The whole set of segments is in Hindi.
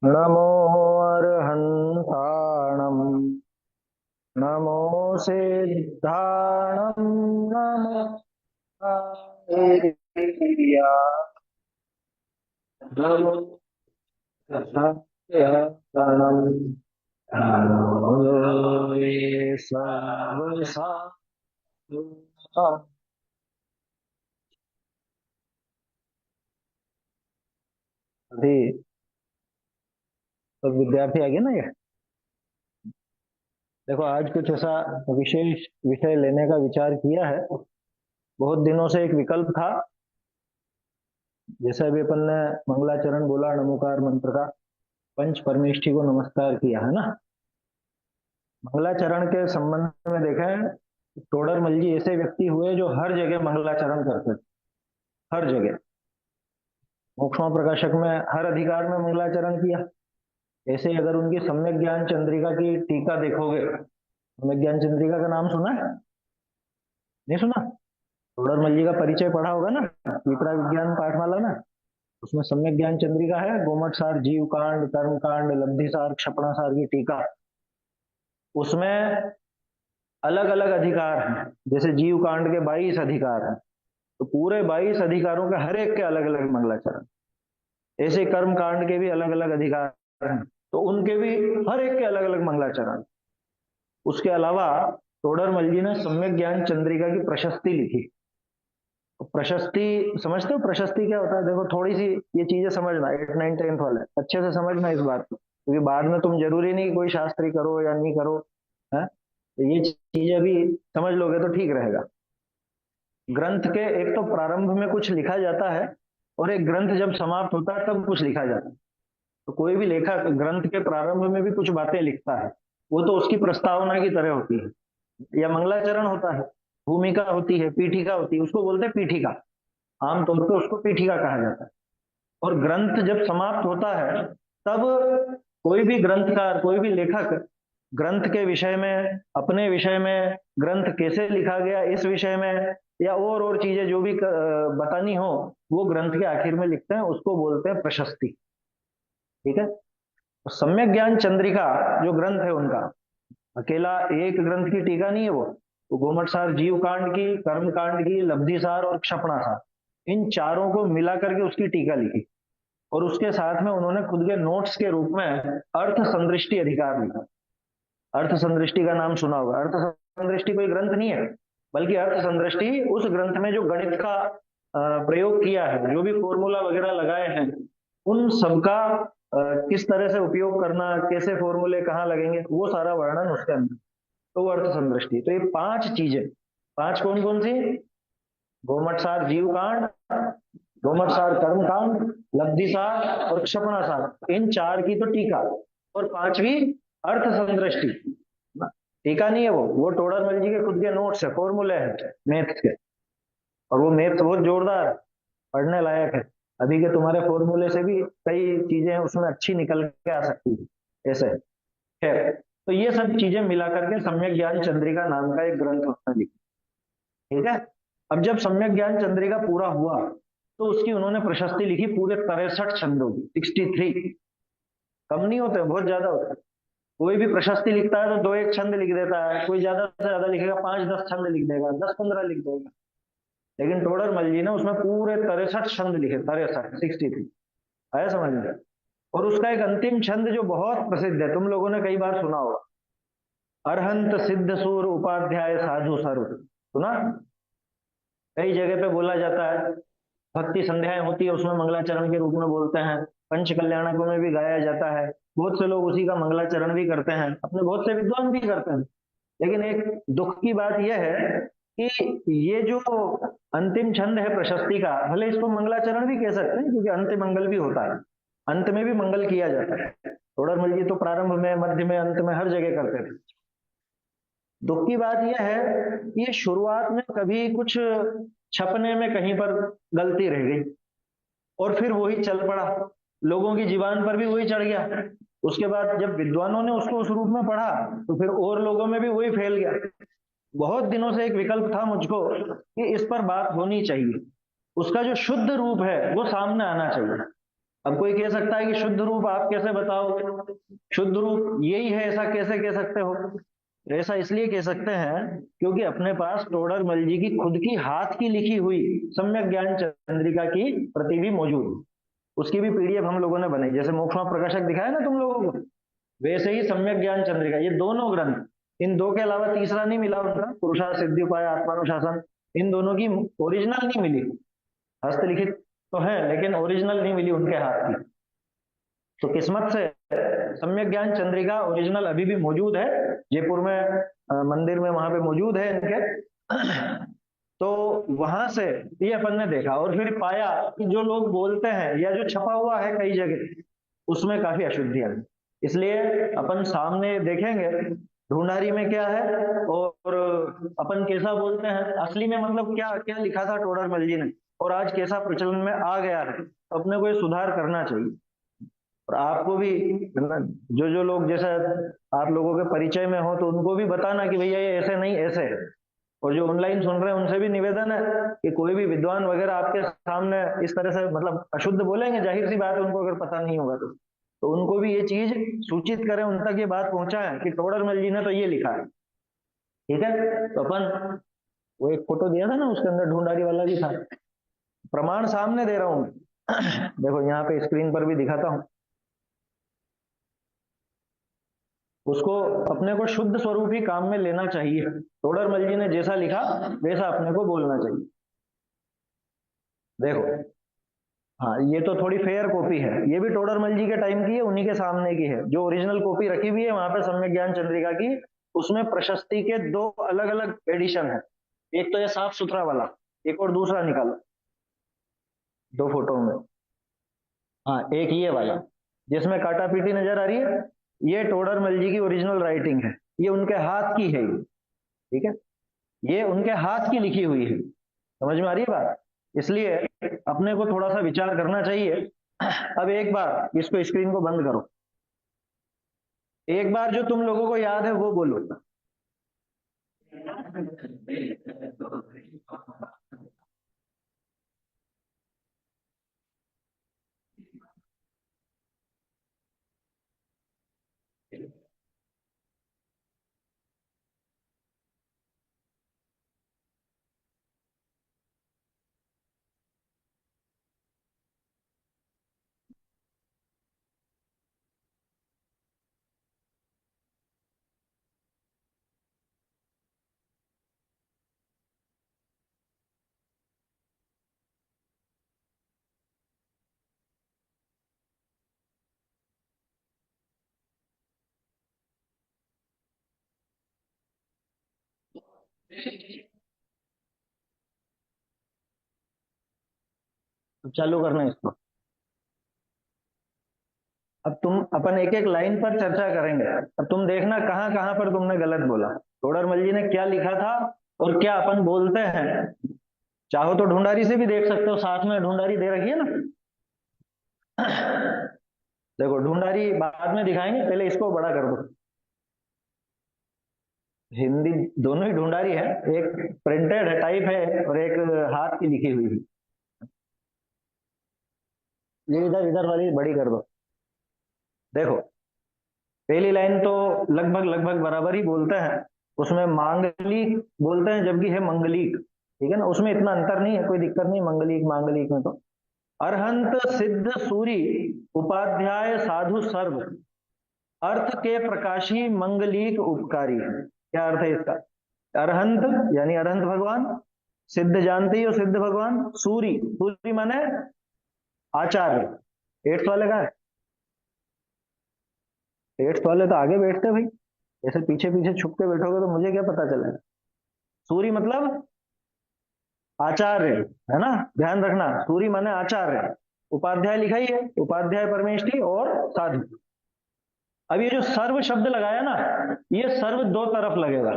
नमो अर्हन्ताणम् नमो सिद्धाणम् नमो आयर्या नमो सत्याणम् नमो ये सर्वसाधुनाम्। अभी तो विद्यार्थी आ गए ना ये। देखो आज कुछ ऐसा विशेष विषय लेने का विचार किया है। बहुत दिनों से एक विकल्प था। जैसे अभी अपन ने मंगलाचरण बोला, नमोकार मंत्र का पंच परमेष्ठी को नमस्कार किया है ना। मंगलाचरण के संबंध में देखें, टोडरमल जी ऐसे व्यक्ति हुए जो हर जगह मंगलाचरण करते थे। हर जगह मोक्षमा प्रकाशक में हर अधिकार में मंगलाचरण किया। ऐसे ही अगर उनकी सम्यक ज्ञान चंद्रिका की टीका देखोगे, सम्यक ज्ञान चंद्रिका का नाम सुना है? नहीं सुना? टोडरमल जी का परिचय पढ़ा होगा ना, विपरा विज्ञान पाठमाला में। उसमें सम्यक ज्ञान चंद्रिका है, गोमट सार, जीव कांड, कर्म कांड, लब्धि सार, क्षपणा सार की टीका। उसमें अलग अलग अधिकार हैं। जैसे जीव कांड के 22 अधिकार हैं, तो पूरे 22 अधिकारों के हर एक के अलग अलग मंगलाचरण। ऐसे कर्म कांड के भी अलग अलग अधिकार हैं, तो उनके भी हर एक के अलग अलग मंगलाचरण। उसके अलावा टोडरमल जी ने सम्यक ज्ञान चंद्रिका की प्रशस्ति लिखी। तो प्रशस्ति समझते हो? प्रशस्ति क्या होता है? देखो थोड़ी सी ये चीजें समझना, 8 9 10 वाले अच्छे से समझना इस बात को, क्योंकि बाद में तुम जरूरी नहीं कि कोई शास्त्री करो या नहीं करो, है। तो ये चीजें अभी समझ लोगे तो ठीक रहेगा। ग्रंथ के एक तो प्रारंभ में कुछ लिखा जाता है, और एक ग्रंथ जब समाप्त होता है तब कुछ लिखा जाता है। तो कोई भी लेखक ग्रंथ के प्रारंभ में भी कुछ बातें लिखता है, वो तो उसकी प्रस्तावना की तरह होती है। या मंगलाचरण होता है, भूमिका होती है, पीठिका होती है, उसको बोलते हैं पीठिका। आमतौर पर उसको पीठिका कहा जाता है। और ग्रंथ जब समाप्त होता है तब कोई भी ग्रंथकार, कोई भी लेखक ग्रंथ के विषय में, अपने विषय में, ग्रंथ कैसे लिखा गया इस विषय में, या और चीजें जो भी बतानी हो, वो ग्रंथ के आखिर में लिखते हैं। उसको बोलते हैं प्रशस्ति। ठीक है। तो सम्यक ज्ञान चंद्रिका जो ग्रंथ है उनका, अकेला एक ग्रंथ की टीका नहीं है वो। तो गोमट सार, जीव कांड की, कर्म कांड की, लब्धि सार और क्षपणा सार, इन चारों को मिला करके उसकी टीका लिखी। और उसके साथ में उन्होंने खुद के नोट्स के रूप में अर्थ संदृष्टि अधिकार लिखा। अर्थ संदृष्टि का नाम सुना होगा। अर्थ संदृष्टि कोई ग्रंथ नहीं है, बल्कि अर्थ संदृष्टि उस ग्रंथ में जो गणित का प्रयोग किया है, जो भी फॉर्मूला वगैरह लगाए हैं, उन सबका किस तरह से उपयोग करना, कैसे फॉर्मूले कहाँ लगेंगे, वो सारा वर्णन उसके अंदर। तो वो अर्थ संदृष्टि। तो ये 5 चीजें, 5 कौन कौन सी? गोमट सार, जीव कांड, गोमट सार, कर्म कांड, लब्धि सार और क्षपणा सार, इन 4 की तो टीका। और 5वीं अर्थ संदृष्टि। टीका नहीं है वो टोडरमल जी के खुद के नोट्स है, फॉर्मूले हैं मैथ्स के। और वो मैथ्स बहुत जोरदार है, पढ़ने लायक है। अभी के तुम्हारे फॉर्मूले से भी कई चीजें उसमें अच्छी निकल के आ सकती है ऐसे। खैर, तो ये सब चीजें मिला करके सम्यक ज्ञान चंद्रिका नाम का एक ग्रंथ उसने लिखा। ठीक है। अब जब सम्यक ज्ञान चंद्रिका पूरा हुआ, तो उसकी उन्होंने प्रशस्ति लिखी पूरे 63 छंदों की, 63। कम नहीं होते, बहुत ज्यादा होते हैं। कोई भी प्रशस्ति लिखता है तो दो एक छंद लिख देता है, कोई ज्यादा से ज्यादा लिखेगा 5 10 छंद लिख देगा, 10 15 लिख देगा। लेकिन टोडरमल जी ने उसमें पूरे 63 छंद लिखे, 63, 63। आया समझ में? और उसका एक अंतिम छंद जो बहुत प्रसिद्ध है, तुम लोगों ने कई बार सुना होगा, अरहंत सिद्ध सूर उपाध्याय साधु सर्व। सुना? कई जगह पे बोला जाता है। भक्ति संध्याएं होती है, उसमें मंगलाचरण के रूप में बोलते हैं। पंच कल्याणकों में भी गाया जाता है। बहुत से लोग उसी का मंगलाचरण भी करते हैं, अपने बहुत से विद्वान भी करते हैं। लेकिन एक दुख की बात यह है कि ये जो अंतिम छंद है प्रशस्ति का, भले इसको मंगलाचरण भी कह सकते हैं, क्योंकि अंत मंगल भी होता है, अंत में भी मंगल किया जाता है। टोडरमल जी तो प्रारंभ में, मध्य में, अंत में हर जगह करते थे। दुख की बात यह है कि ये शुरुआत में कभी कुछ छपने में कहीं पर गलती रह गई, और फिर वही चल पड़ा, लोगों की जीवान पर भी वही चढ़ गया। उसके बाद जब विद्वानों ने उसको उस रूप में पढ़ा, तो फिर और लोगों में भी वही फैल गया। बहुत दिनों से एक विकल्प था मुझको कि इस पर बात होनी चाहिए, उसका जो शुद्ध रूप है वो सामने आना चाहिए। अब कोई कह सकता है कि शुद्ध रूप आप कैसे बताओगे, शुद्ध रूप यही है, ऐसा कैसे कह सकते हो? ऐसा इसलिए कह सकते हैं क्योंकि अपने पास टोडरमल जी की खुद की हाथ की लिखी हुई सम्यक ज्ञान चंद्रिका की प्रति भी मौजूद है। उसकी भी पीडीएफ हम लोगों ने बनाई, जैसे मोक्षमा प्रकाशक दिखाया ना तुम लोगों को, वैसे ही सम्यक ज्ञान चंद्रिका, ये दोनों ग्रंथ, इन दो के अलावा तीसरा नहीं मिला उनका, पुरुषार्थ सिद्धि उपाय आत्मानुशासन, इन दोनों की ओरिजिनल नहीं मिली। हस्तलिखित तो है लेकिन ओरिजिनल नहीं मिली उनके हाथ की। तो किस्मत से सम्यक ज्ञान चंद्रिका ओरिजिनल अभी भी मौजूद है, जयपुर में मंदिर में वहां पे मौजूद है इनके। तो वहां से ये अपन ने देखा और फिर पाया कि जो लोग बोलते हैं या जो छपा हुआ है कई जगह, उसमें काफी अशुद्धियां हैं। इसलिए अपन सामने देखेंगे ढूंढारी में क्या है और अपन कैसा बोलते हैं असली में, मतलब क्या क्या लिखा था टोडरमल जी ने और आज कैसा प्रचलन में आ गया है, तो अपने को ये सुधार करना चाहिए। और आपको भी, जो जो लोग जैसे आप लोगों के परिचय में हो तो उनको भी बताना कि भैया ये ऐसे नहीं ऐसे है। और जो ऑनलाइन सुन रहे हैं उनसे भी निवेदन है कि कोई भी विद्वान वगैरह आपके सामने इस तरह से मतलब अशुद्ध बोलेंगे, जाहिर सी बात है उनको अगर पता नहीं होगा तो उनको भी ये चीज सूचित करें, उन तक ये बात पहुंचाएं कि टोडरमल जी ने तो ये लिखा है। ठीक है, तो अपन वो एक फोटो दिया था ना, उसके अंदर ढूंढारी वाला भी था, प्रमाण सामने दे रहा हूं मैं। देखो यहाँ पे स्क्रीन पर भी दिखाता हूं, उसको अपने को शुद्ध स्वरूप ही काम में लेना चाहिए। टोडरमल जी ने जैसा लिखा वैसा अपने को बोलना चाहिए। देखो, हाँ ये तो थोड़ी फेयर कॉपी है, ये भी टोडरमल जी के टाइम की है, उन्हीं के सामने की है। जो ओरिजिनल कॉपी रखी हुई है वहां पे सम्यक ज्ञान चंद्रिका की, उसमें प्रशस्ति के दो अलग अलग एडिशन है। एक तो ये साफ सुथरा वाला, एक और दूसरा निकालो दो फोटो में। हाँ एक ये वाला जिसमें काटा पीटी नजर आ रही है, ये टोडरमल जी की ओरिजिनल राइटिंग है, ये उनके हाथ की है ये। ठीक है, ये उनके हाथ की लिखी हुई है। समझ में आ रही है बात? इसलिए अपने को थोड़ा सा विचार करना चाहिए। अब एक बार इसको स्क्रीन को बंद करो, एक बार जो तुम लोगों को याद है वो बोलो। चालू करना है इसको। अब तुम अपन एक एक लाइन पर चर्चा करेंगे। अब तुम देखना कहां कहां पर तुमने गलत बोला, टोडरमल जी ने क्या लिखा था और क्या अपन बोलते हैं। चाहो तो ढूंढारी से भी देख सकते हो, साथ में ढूंढारी दे रखी है ना। देखो ढूंढारी बाद में दिखाएंगे, पहले इसको बड़ा कर दो। हिंदी दोनों ही ढूंढारी है, एक प्रिंटेड है टाइप है और एक हाथ की लिखी हुई है। ये इधर इधर वाली बड़ी कर दो। देखो पहली लाइन तो लगभग लगभग बराबर ही बोलते हैं, उसमें मांगलिक बोलते हैं जबकि है मंगलिक। ठीक है ना, उसमें इतना अंतर नहीं है, कोई दिक्कत नहीं मंगलिक मांगलिक में। तो अरहंत सिद्ध सूरी उपाध्याय साधु सर्व अर्थ के प्रकाशी मंगलिक उपकारी। क्या अर्थ है इसका? अरहंत यानी अरहंत भगवान, सिद्ध जानते ही हो सिद्ध भगवान, सूरी सूरी माने आचार्य। एट्थ वाले का है, एट्थ वाले तो आगे बैठते भाई, ऐसे पीछे पीछे छुप के बैठोगे तो मुझे क्या पता चलेगा। सूरी मतलब आचार्य, है ना, ध्यान रखना, सूरी माने आचार्य। उपाध्याय लिखा ही है, उपाध्याय परमेष्टि और साधु। अब ये जो सर्व शब्द लगाया ना, ये सर्व दो तरफ लगेगा।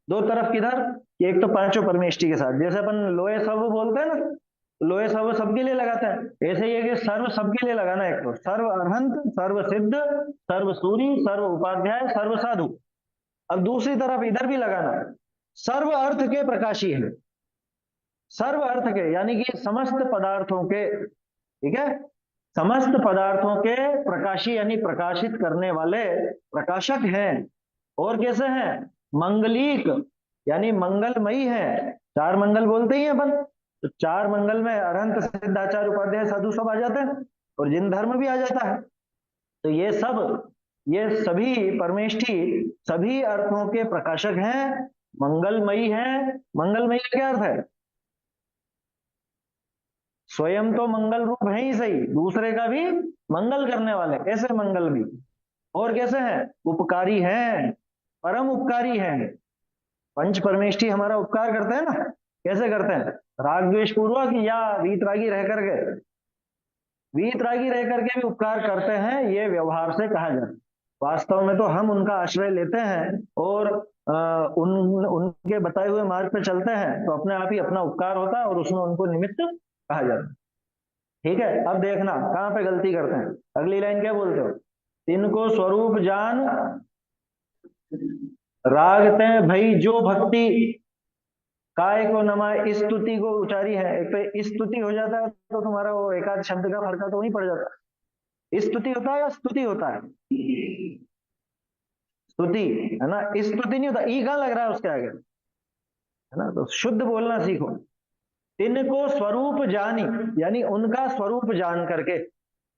दो तरफ किधर? एक तो पांचों परमेष्टि के साथ, जैसे अपन लोहे सर्व बोलते हैं ना, लोहे सर्व सबके लिए लगाते हैं, ऐसे ही है कि सर्व सबके लिए लगाना है। एक तो सर्व अरहंत, सर्व सिद्ध, सर्व सूरी, सर्व उपाध्याय, सर्व साधु। अब दूसरी तरफ इधर भी लगाना, सर्व अर्थ के प्रकाशी है, सर्व अर्थ के यानी कि समस्त पदार्थों के। ठीक है, समस्त पदार्थों के प्रकाशी यानी प्रकाशित करने वाले प्रकाशक हैं। और कैसे हैं? मंगलीक यानी मंगलमयी है। चार मंगल बोलते ही हैं अपन, तो चार मंगल में अरहंत, सिद्धाचार्य, उपाध्याय, साधु सब आ जाते हैं, और जिन धर्म भी आ जाता है। तो ये सब, ये सभी परमेष्ठी सभी अर्थों के प्रकाशक हैं, मंगलमयी हैं। मंगलमयी का क्या अर्थ है? स्वयं तो मंगल रूप है ही सही, दूसरे का भी मंगल करने वाले, ऐसे मंगल भी। और कैसे हैं? उपकारी हैं, परम उपकारी हैं। पंच परमेष्ठी हमारा उपकार करते हैं ना, कैसे करते हैं? राग द्वेष पूर्वक या वीतरागी रह करके, वीतरागी रह करके भी उपकार करते हैं, ये व्यवहार से कहा जाता है। वास्तव में तो हम उनका आश्रय लेते हैं और उनके बताए हुए मार्ग पे चलते हैं, तो अपने आप ही अपना उपकार होता है और उसमें उनको निमित्त कहा जाता है। ठीक है, अब देखना कहां पे गलती करते हैं। अगली लाइन क्या बोलते हो? तिनको स्वरूप जान रागते भई जो भक्ति, काय को नमाए, इस स्तुति को उचारी है। एक तो इस स्तुति हो जाता है तो तुम्हारा वो एकाध शब्द का फर्क तो वहीं पड़ जाता है। इस स्तुति होता है या स्तुति होता है? स्तुति है ना, इस स्तुति नहीं होता। ई कहां लग रहा है उसके आगे, है ना? तो शुद्ध बोलना सीखो। तिनको स्वरूप जानी यानी उनका स्वरूप जान करके,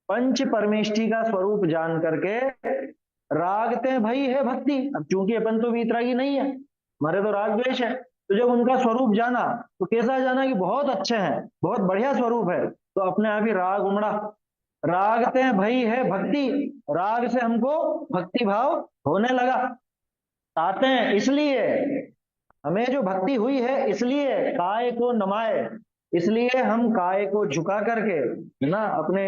पंच परमेष्ठी का स्वरूप जान करके, रागते भई है भक्ति। अब चूंकि अपन तो वीतरागी नहीं है, हमारे तो राग द्वेष है, तो जब उनका स्वरूप जाना तो कैसा जाना कि बहुत अच्छे हैं, बहुत बढ़िया स्वरूप है, तो अपने आप ही राग उमड़ा। रागते भई है भक्ति, राग से हमको भक्ति भाव होने लगा। ताते इसलिए हमें जो भक्ति हुई है, इसलिए काय को नमाए, इसलिए हम काय को झुका करके, है ना, अपने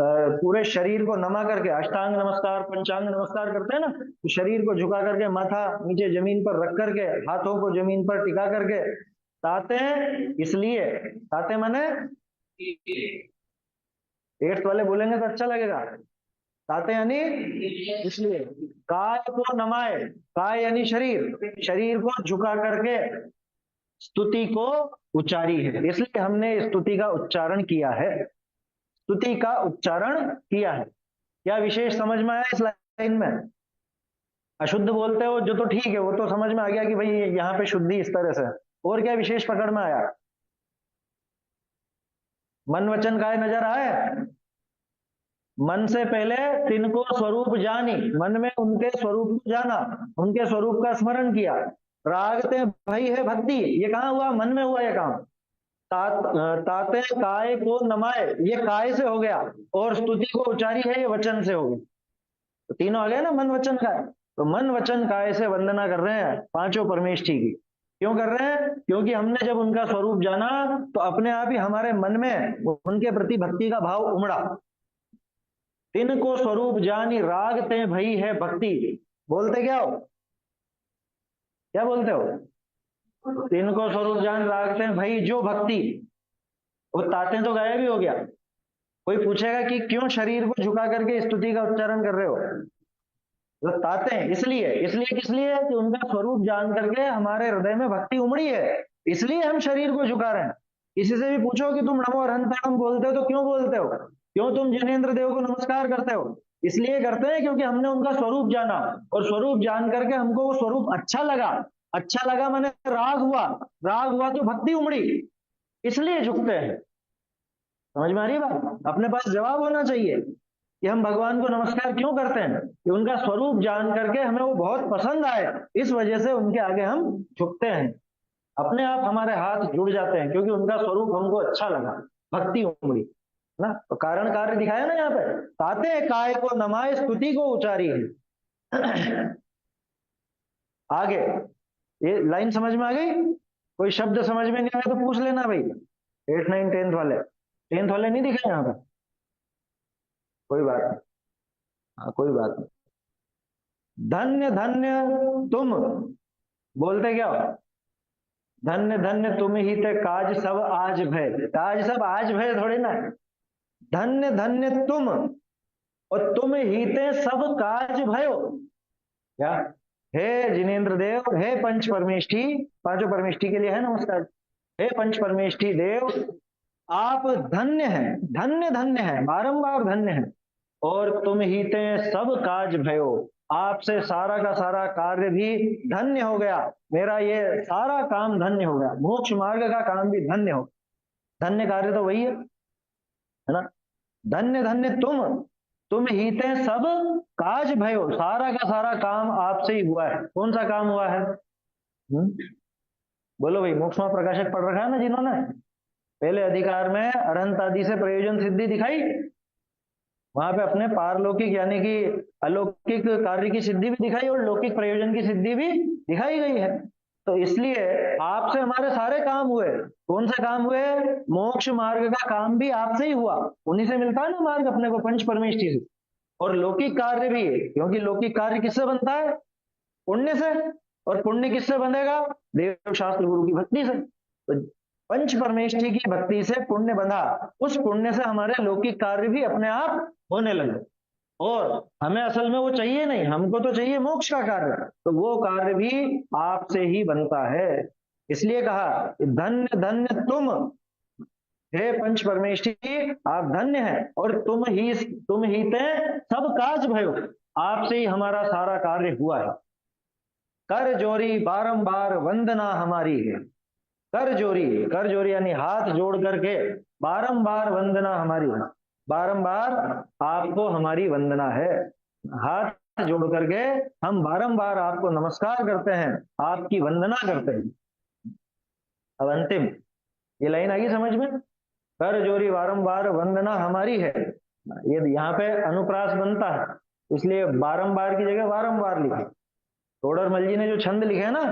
पूरे शरीर को नमा करके, अष्टांग नमस्कार पंचांग नमस्कार करते हैं ना, तो शरीर को झुका करके, माथा नीचे जमीन पर रख करके, हाथों को जमीन पर टिका करके, ताते इसलिए, ताते माने एट्थ वाले बोलेंगे तो अच्छा लगेगा। ताते यानी इसलिए, काय को नमाए, काय यानी शरीर, शरीर को झुका करके स्तुति को उच्चारी है, इसलिए हमने स्तुति का उच्चारण किया है, स्तुति का उच्चारण किया है। क्या विशेष समझ में आया इस लाइन में? अशुद्ध बोलते हो जो तो ठीक है, वो तो समझ में आ गया कि भाई यहाँ पे शुद्धि इस तरह से है। और क्या विशेष पकड़ में आया? मन वचन काय नजर आए? मन से पहले तिनको स्वरूप जानी, मन में उनके स्वरूप को जाना, उनके स्वरूप का स्मरण किया। रागते भई है भक्ति, ये कहां हुआ? मन में हुआ ये काम। ताते काय को नमाए, ये काय से हो गया, और स्तुति को उचारी है, ये वचन से हो गया। तो तीनों आ गया ना, मन वचन काय। तो मन वचन काय से वंदना कर रहे हैं पांचों परमेष्ठी की। क्यों कर रहे हैं? क्योंकि हमने जब उनका स्वरूप जाना तो अपने आप ही हमारे मन में उनके प्रति भक्ति का भाव उमड़ा। तिनको स्वरूप जानी रागते भई है भक्ति, बोलते क्या हो? क्या बोलते हो? तिनको स्वरूप जान रागते भई जो भक्ति। वो ताते तो गायब ही हो गया। कोई पूछेगा कि क्यों शरीर को झुका करके स्तुति का उच्चारण कर रहे हो, तो ताते इसलिए, इसलिए किस लिए? कि उनका स्वरूप जान करके हमारे हृदय में भक्ति उमड़ी है, इसलिए हम शरीर को झुका रहे हैं। किसी से भी पूछो कि तुम नमो अरहंताणम बोलते हो तो क्यों बोलते हो, क्यों तुम जिनेन्द्र देव को नमस्कार करते हो? इसलिए करते हैं क्योंकि हमने उनका स्वरूप जाना, और स्वरूप जान करके हमको वो स्वरूप अच्छा लगा। अच्छा लगा माने राग हुआ, राग हुआ तो भक्ति उमड़ी, इसलिए झुकते हैं। समझ में आ रही है बात? अपने पास जवाब होना चाहिए कि हम भगवान को नमस्कार क्यों करते हैं, कि उनका स्वरूप जान करके हमें वो बहुत पसंद आए, इस वजह से उनके आगे हम झुकते हैं। अपने आप हमारे हाथ जुड़ जाते हैं क्योंकि उनका स्वरूप हमको अच्छा लगा, भक्ति उमड़ी ना। तो कारण कार्य दिखाया ना यहाँ पे, ताते काय को नमाए स्तुति को उचारी है। आगे ये लाइन समझ में आ गई? कोई शब्द समझ में नहीं आया तो पूछ लेना भाई। 8 9 10th वाले, 10th वाले नहीं दिखे यहाँ पे? कोई बात नहीं, हाँ कोई बात नहीं। धन्य धन्य तुम, बोलते क्या हो? धन्य धन्य तुम ही ते काज सब आज भय, काज सब आज भय थोड़ी ना। धन्य धन्य तुम, और तुम ही ते सब काज भयो। क्या? हे जिनेन्द्र देव, हे पंच परमेष्ठी, पांचों परमेष्ठी के लिए है नमस्कार। हे पंच परमेष्ठी देव, आप धन्य हैं, धन्य धन्य है, बारंबार धन्य है। और तुम ही ते सब काज भयो, आपसे सारा का सारा कार्य भी धन्य हो गया। मेरा ये सारा काम धन्य हो गया, मोक्ष मार्ग का काम भी धन्य हो। धन्य कार्य तो वही है ना। धन्य धन्य तुम ही ते सब काज भयो, सारा का सारा काम आपसे ही हुआ है। कौन सा काम हुआ है? बोलो भाई, मोक्ष में प्रकाशक पढ़ रखा है ना जिन्होंने, पहले अधिकार में अरहंत आदि से प्रयोजन सिद्धि दिखाई, वहां पे अपने पारलौकिक यानी कि अलौकिक कार्य की सिद्धि भी दिखाई और लौकिक प्रयोजन की सिद्धि भी दिखाई गई है। तो इसलिए आपसे हमारे सारे काम हुए। कौन से काम हुए? मोक्ष मार्ग का काम भी आपसे ही हुआ, उन्हीं से मिलता है ना मार्ग अपने को, पंच परमेष्टि से। और लौकिक कार्य भी, क्योंकि लौकिक कार्य किससे बनता है? पुण्य से। और पुण्य किससे बनेगा? देव शास्त्र गुरु की भक्ति से। तो पंच परमेष्टि की भक्ति से पुण्य बंधा, उस पुण्य से हमारे लौकिक कार्य भी अपने आप होने लगे। और हमें असल में वो चाहिए नहीं, हमको तो चाहिए मोक्ष का कार्य, तो वो कार्य भी आपसे ही बनता है। इसलिए कहा धन्य धन्य हे पंच परमेष्टि, आप धन्य हैं। और तुम ही ते सब काज भयो, आपसे ही हमारा सारा कार्य हुआ है। कर जोरी बारंबार वंदना हमारी है। कर जोरी यानी हाथ जोड़ करके बारंबार वंदना हमारी है। बारंबार आपको हमारी वंदना है। हाथ जोड़ करके हम बारंबार आपको नमस्कार करते हैं, आपकी वंदना करते हैं। अब अंतिम ये लाइन आई समझ में? कर जोरी बारंबार वंदना हमारी है, ये यहाँ पे अनुप्रास बनता है, इसलिए बारंबार की जगह वारंबार लिखे। टोडरमल जी ने जो छंद लिखे हैं ना,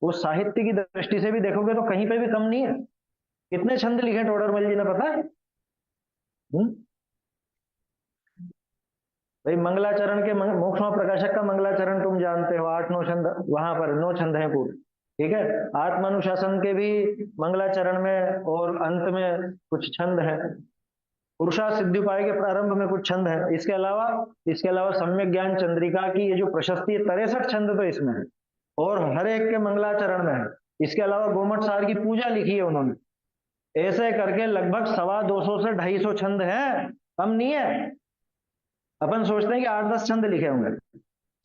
वो साहित्य की दृष्टि से भी देखोगे तो कहीं पे भी कम नहीं है। कितने छंद लिखे टोडरमल जी ने पता है? भाई मंगलाचरण के मोक्ष प्रकाशक का मंगलाचरण तुम जानते हो, 8-9 छंद, वहां पर 9 छंद है पूरे। ठीक है, आत्मानुशासन के भी मंगलाचरण में और अंत में कुछ छंद है। पुरुषार्थ सिद्धि उपाय के प्रारंभ में कुछ छंद है। इसके अलावा सम्यक ज्ञान चंद्रिका की ये जो प्रशस्ति है, 63 छंद तो इसमें है और हर एक के मंगलाचरण में है। इसके अलावा गोमट सार की पूजा लिखी है उन्होंने। ऐसे करके लगभग 250 से 250 छंद है, कम नहीं है। अपन सोचते हैं कि 8-10 छंद लिखे होंगे,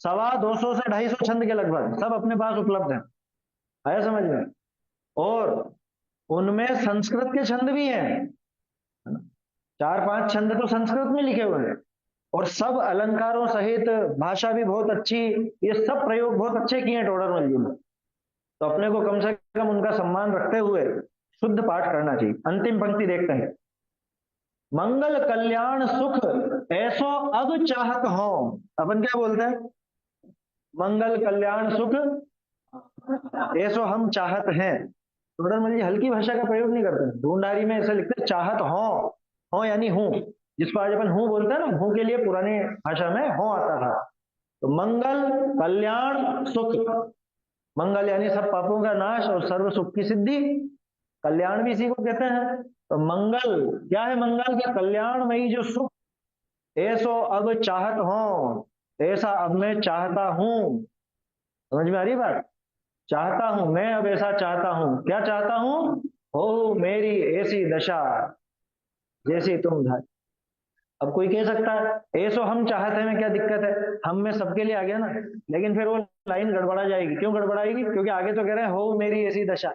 250 से 250 छंद के लगभग सब अपने पास उपलब्ध है। आया समझ में? और उनमें संस्कृत के छंद भी हैं, 4-5 छंद तो संस्कृत में लिखे हुए हैं और सब अलंकारों सहित, भाषा भी बहुत अच्छी, ये सब प्रयोग बहुत अच्छे किए हैं टोडरमल जी ने। तो अपने को कम से कम उनका सम्मान रखते हुए शुद्ध पाठ करना चाहिए। अंतिम पंक्ति देखते हैं। मंगल कल्याण सुख ऐसो अब चाहत हो। अपन क्या बोलते हैं? मंगल कल्याण सुख ऐसो हम चाहत हैं। टोडरमल जी हल्की भाषा का प्रयोग नहीं करते, ढूंढारी में ऐसा लिखते हैं चाहत हो यानी हूं, जिसको आज अपन हूं बोलते हैं ना, हूं के लिए पुरानी भाषा में हो आता था। तो मंगल कल्याण सुख, मंगल यानी सब पापों का नाश और सर्व सुख की सिद्धि, कल्याण भी इसी को कहते हैं। तो मंगल क्या है? मंगल के कल्याणमयी जो सुख, ऐसो अब चाहत हो, ऐसा अब मैं चाहता हूं। समझ में आ रही बात? चाहता हूं मैं, अब ऐसा चाहता हूं। क्या चाहता हूं? हो मेरी ऐसी दशा जैसी तुम धारी। अब कोई कह सकता है ऐसो हम चाहते हैं में क्या दिक्कत है, हम में सबके लिए आ गया ना। लेकिन फिर वो लाइन गड़बड़ा जाएगी। क्यों गड़बड़ाएगी? क्योंकि आगे तो कह रहे हैं हो मेरी ऐसी दशा,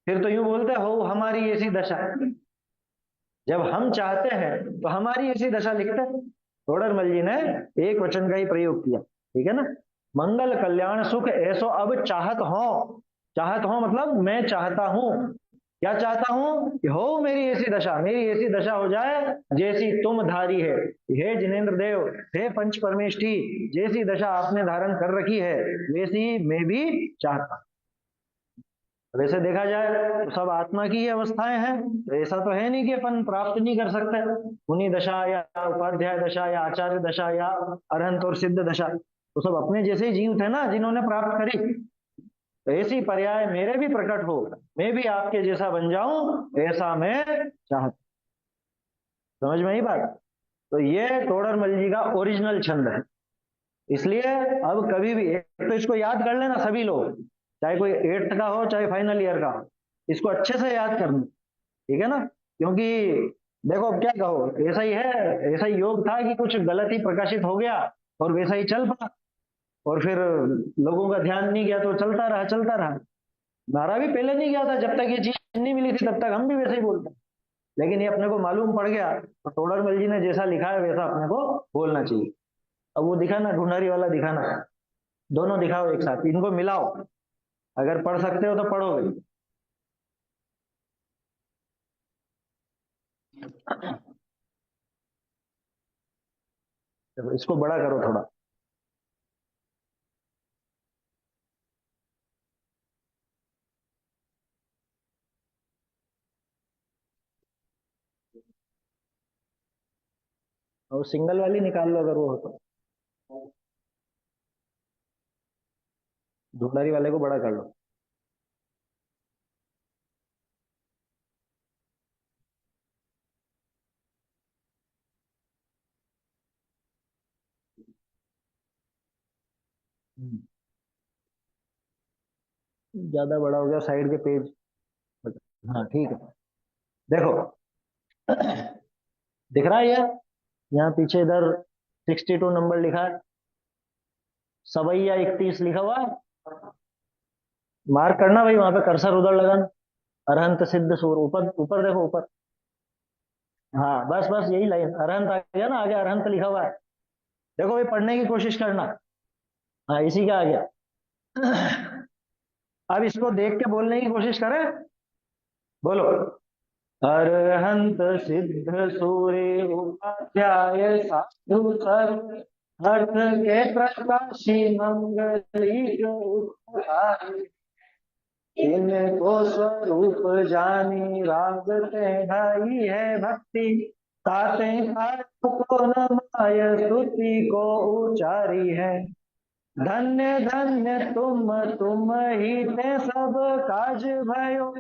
फिर तो यूं बोलते हैं हो हमारी ऐसी दशा। जब हम चाहते हैं तो हमारी ऐसी दशा लिखते हैं। टोडरमल जी ने एक वचन का ही प्रयोग किया, ठीक है ना। मंगल कल्याण सुख ऐसो अब चाहत हो। चाहत हो मतलब मैं चाहता हूं। क्या चाहता हूं? कि हो मेरी ऐसी दशा, मेरी ऐसी दशा हो जाए जैसी तुम धारी है। हे जिनेन्द्र देव, हे पंच परमेष्टि, जैसी दशा आपने धारण कर रखी है वैसी मैं भी चाहता हूं। वैसे देखा जाए तो सब आत्मा की ही अवस्थाएं हैं, तो ऐसा तो है नहीं कि अपन प्राप्त नहीं कर सकते। मुनि दशा या उपाध्याय दशा या आचार्य दशा या अरहंत और सिद्ध दशा, तो सब अपने जैसे ही जीव थे ना जिन्होंने प्राप्त करी। तो ऐसी पर्याय मेरे भी प्रकट हो, मैं भी आपके जैसा बन जाऊं, ऐसा मैं चाहता। समझ में आई बात? तो ये टोडरमल जी का ओरिजिनल छंद है। इसलिए अब कभी भी एक तो इसको याद कर लेना सभी लोग, चाहे कोई 8th का हो चाहे फाइनल ईयर का हो, इसको अच्छे से याद करना, ठीक है ना। क्योंकि देखो अब क्या कहो, ऐसा ही है, ऐसा ही योग था कि कुछ गलत ही प्रकाशित हो गया और वैसा ही चल पड़ा, और फिर लोगों का ध्यान नहीं गया तो चलता रहा चलता रहा। हमारा भी पहले नहीं गया था, जब तक ये चीज नहीं मिली थी तब तक हम भी वैसे ही बोलते हैं। लेकिन ये अपने को मालूम पड़ गया तो टोडरमल जी ने जैसा लिखा है वैसा अपने को बोलना चाहिए। अब वो दिखाना, ढूंढारी वाला दिखाना, दोनों दिखाओ एक साथ, इनको मिलाओ। अगर पढ़ सकते हो तो पढ़ोगे। देखो, इसको बड़ा करो थोड़ा। और सिंगल वाली निकाल लो अगर वो हो तो। ढूंढारी वाले को बड़ा कर लो। ज्यादा बड़ा हो गया साइड के पेज। हाँ ठीक है। देखो, दिख रहा है ये, यहाँ पीछे इधर 62 नंबर लिखा है, सवैया 31 लिखा हुआ है। मार्क करना भाई, वहां पे कर्सर उधर लगाना। अरहंत सिद्ध सूर, ऊपर ऊपर देखो ऊपर। हाँ बस बस यही लाइन, अरहंत आ गया ना, आगे अरहंत लिखा हुआ है। देखो भाई, पढ़ने की कोशिश करना। हाँ इसी का आ गया। अब इसको देख के बोलने की कोशिश करें। बोलो। अरहंत सिद्ध सूर्य उपाध्याय साधु सर्व, अर्थ के प्रकाशी मंगलिक उपहारी, इनको स्वरूप जानी राग ते ढाई है भक्ति, ताते को नमाय स्तुति को उचारी है। धन्य धन्य तुम ही थे सब काज भयो,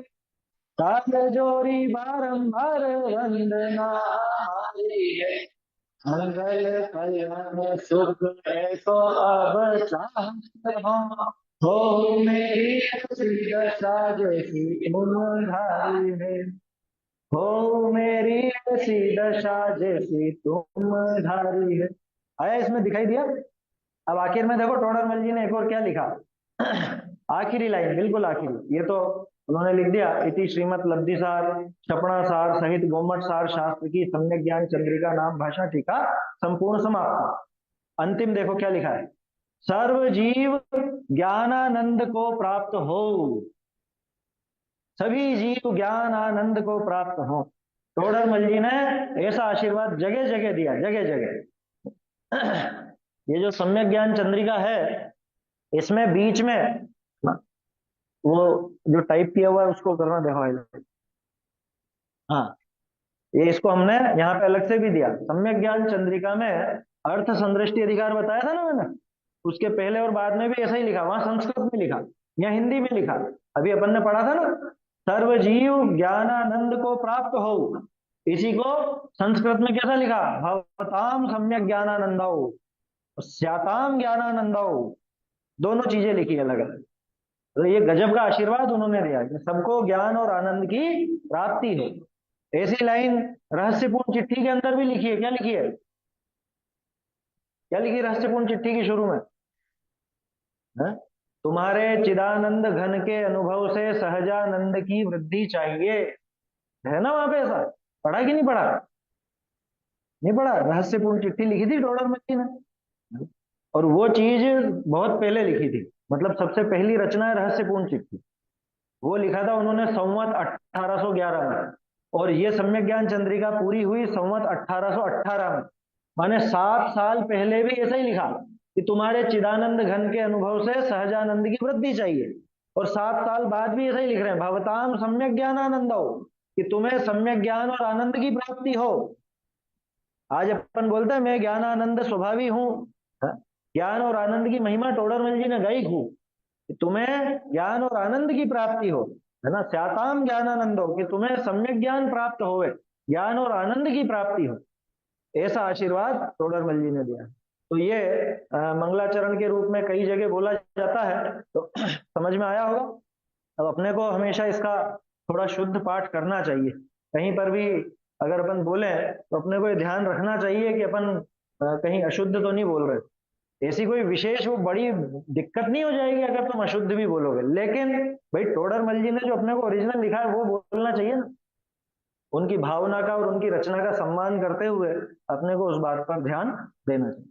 काज जोरी बारंबार वंदना हमारी है। मंगल कल्याण सुख है तो अब चाहत हो मेरी ऐसी दशा जैसी तुमधारी है, हो मेरी ऐसी दशा जैसी तुम धारी है। आया इसमें दिखाई दिया। अब आखिर में देखो टोडरमल जी ने एक और क्या लिखा। आखिरी लाइन, बिल्कुल आखिरी, ये तो उन्होंने लिख दिया, इति श्रीमत लब्धि सार क्षपणा सार सहित गोमट सार शास्त्र की सम्यक ज्ञान चंद्रिका नाम भाषा टीका संपूर्ण समाप्त। अंतिम देखो क्या लिखा है, सर्व जीव ज्ञानानंद को प्राप्त हो, सभी जीव ज्ञान आनंद को प्राप्त हो। टोडरमल जी ने ऐसा आशीर्वाद जगह जगह दिया, जगह जगह। ये जो सम्यक ज्ञान चंद्रिका है, इसमें बीच में वो जो टाइप किया हुआ है उसको करना, देखो highlight। हाँ, ये इसको हमने यहाँ पे अलग से भी दिया, सम्यक ज्ञान चंद्रिका में अर्थ संदृष्टि अधिकार बताया था ना मैंने, उसके पहले और बाद में भी ऐसा ही लिखा, वहां संस्कृत में लिखा या हिंदी में लिखा। अभी अपन ने पढ़ा था ना, सर्वजीव ज्ञानानंद को प्राप्त हो, इसी को संस्कृत में कैसा लिखा, भवताम सम्यक ज्ञानानंदो, स्याताम ज्ञानानंदो, दोनों चीजें लिखी अलग अलग। तो ये गजब का आशीर्वाद उन्होंने दिया कि सबको ज्ञान और आनंद की प्राप्ति हो। ऐसी लाइन रहस्यपूर्ण चिट्ठी के अंदर भी लिखी है, क्या लिखी है, क्या लिखी रहस्यपूर्ण चिट्ठी की शुरू में है? तुम्हारे चिदानंद घन के अनुभव से सहजानंद की वृद्धि चाहिए, है ना वहां पे ऐसा। पढ़ा कि नहीं पढ़ा, नहीं पढ़ा, रहस्यपूर्ण चिट्ठी लिखी थी डोडरमल ने। और वो चीज बहुत पहले लिखी थी, मतलब सबसे पहली रचना है रहस्यपूर्ण चिट्ठी, वो लिखा था उन्होंने संवत 1811 में। और ये सम्यक ज्ञान चंद्रिका पूरी हुई संवत 1818 में। माने 7 साल पहले भी ऐसा ही लिखा कि तुम्हारे चिदानंद घन के अनुभव से सहजानंद की वृद्धि चाहिए, और 7 साल बाद भी ऐसा ही लिख रहे हैं, भवताम सम्यक ज्ञान आनंद हो, कि तुम्हें सम्यक ज्ञान और आनंद की प्राप्ति हो। आज अपन बोलते हैं मैं ज्ञान आनंद स्वभावी हूँ, ज्ञान और आनंद की महिमा टोडरमल जी ने गाई खूब, कि तुम्हें ज्ञान और आनंद की प्राप्ति हो, है ना, स्याताम ज्ञानानंद हो, कि तुम्हें सम्यक ज्ञान प्राप्त होवे, ज्ञान और आनंद की प्राप्ति हो। ऐसा आशीर्वाद टोडरमल जी ने दिया। तो ये मंगलाचरण के रूप में कई जगह बोला जाता है, तो समझ में आया होगा। अब अपने को हमेशा इसका थोड़ा शुद्ध पाठ करना चाहिए। कहीं पर भी अगर अपन बोले तो अपने को ये ध्यान रखना चाहिए कि अपन कहीं अशुद्ध तो नहीं बोल रहे। ऐसी कोई विशेष वो बड़ी दिक्कत नहीं हो जाएगी अगर तुम अशुद्ध भी बोलोगे, लेकिन भाई टोडरमल जी ने जो अपने को ओरिजिनल लिखा है वो बोलना चाहिए ना। उनकी भावना का और उनकी रचना का सम्मान करते हुए अपने को उस बात पर ध्यान देना चाहिए।